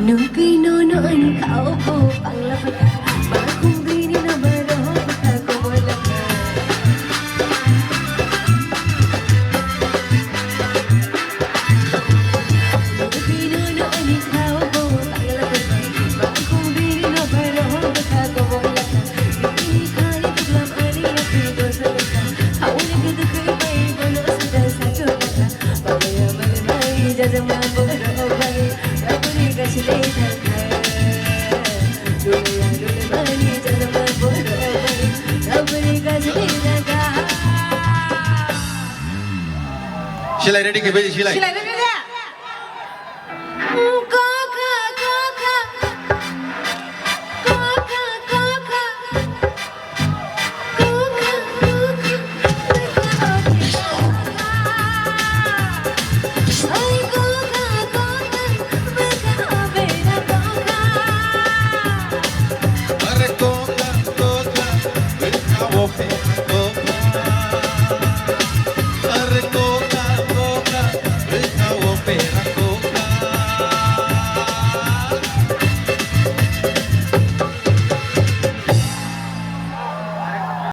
Nupi nono an kau po panglapaka Bakung bini na baroh baka ko walaka Nupi nono an kau po panglapaka Bakung bini na baroh baka ko walaka Bini kali tuklam ani api dosa baka Hauli kita kai bai bono sada sajo baka Babaya malimai jajang maboro bai Rapuri kasih letak Silai ready ke bhai silai. Silai ready ya?